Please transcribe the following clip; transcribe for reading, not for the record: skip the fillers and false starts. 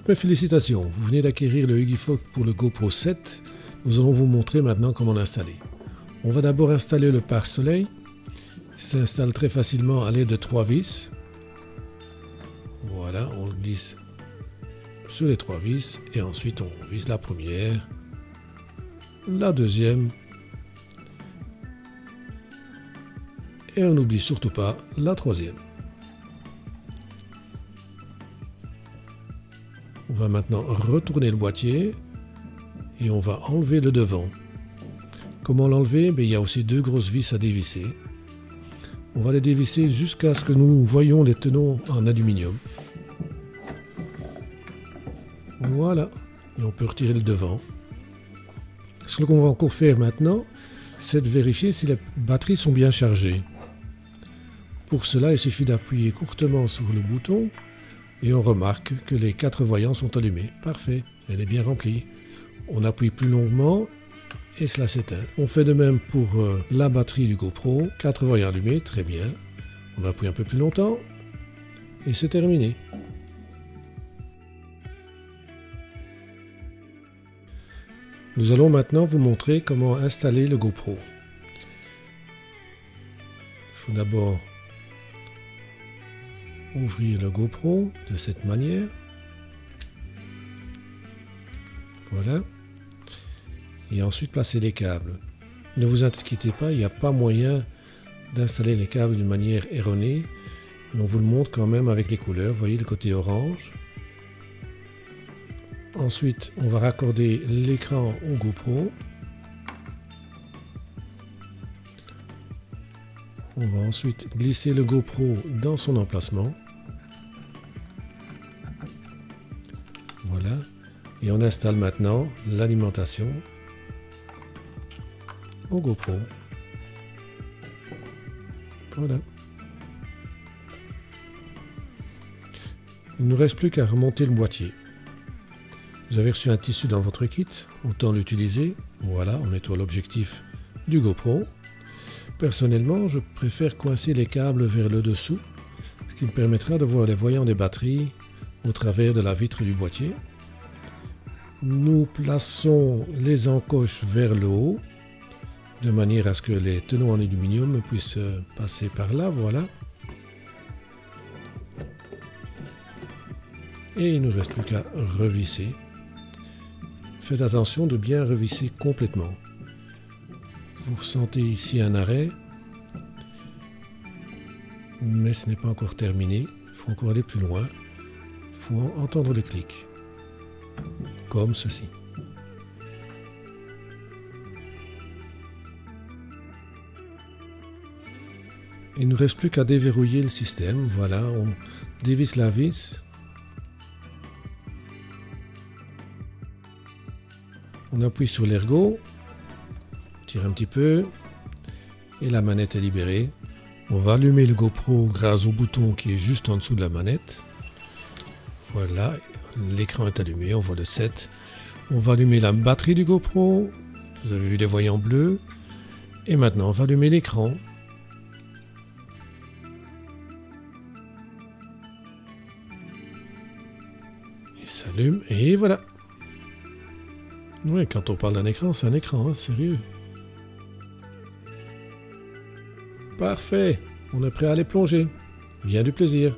Toutes mes félicitations, vous venez d'acquérir le Huggy Fogg pour le GoPro 7. Nous allons vous montrer maintenant comment l'installer. On va d'abord installer le pare-soleil. Il s'installe très facilement à l'aide de 3 vis. Voilà, on le glisse sur les 3 vis et ensuite on visse la première, la deuxième et on n'oublie surtout pas la troisième. On va maintenant retourner le boîtier et on va enlever le devant. Comment l'enlever? Il y a aussi 2 grosses vis à dévisser. On va les dévisser jusqu'à ce que nous voyions les tenons en aluminium. Voilà, et on peut retirer le devant. Ce qu'on va encore faire maintenant, c'est de vérifier si les batteries sont bien chargées. Pour cela, il suffit d'appuyer courtement sur le bouton et on remarque que les 4 voyants sont allumés. Parfait, elle est bien remplie. On appuie plus longuement et cela s'éteint. On fait de même pour la batterie du GoPro. 4 voyants allumés, très bien. On appuie un peu plus longtemps et c'est terminé. Nous allons maintenant vous montrer comment installer le GoPro. Il faut d'abord ouvrir le GoPro de cette manière. Voilà. Et ensuite placer les câbles. Ne vous inquiétez pas, il n'y a pas moyen d'installer les câbles d'une manière erronée. Mais on vous le montre quand même avec les couleurs. Vous voyez le côté orange. Ensuite, on va raccorder l'écran au GoPro. On va ensuite glisser le GoPro dans son emplacement. Voilà. Et on installe maintenant l'alimentation au GoPro. Voilà. Il ne nous reste plus qu'à remonter le boîtier. Vous avez reçu un tissu dans votre kit, autant l'utiliser. Voilà, on nettoie l'objectif du GoPro. Personnellement, je préfère coincer les câbles vers le dessous, ce qui me permettra de voir les voyants des batteries au travers de la vitre du boîtier. Nous plaçons les encoches vers le haut, de manière à ce que les tenons en aluminium puissent passer par là, voilà. Et il ne nous reste plus qu'à revisser. Faites attention de bien revisser complètement. Vous ressentez ici un arrêt, mais ce n'est pas encore terminé. Il faut encore aller plus loin. Il faut entendre le clic, comme ceci. Il ne nous reste plus qu'à déverrouiller le système. Voilà, on dévisse la vis. On appuie sur l'ergot, on tire un petit peu et la manette est libérée. On va allumer le GoPro grâce au bouton qui est juste en dessous de la manette. Voilà, l'écran est allumé, on voit le 7. On va allumer la batterie du GoPro, vous avez vu les voyants bleus. Et maintenant on va allumer l'écran. Il s'allume et voilà. Oui, quand on parle d'un écran, c'est un écran, hein, sérieux. Parfait, on est prêt à aller plonger. Bien du plaisir.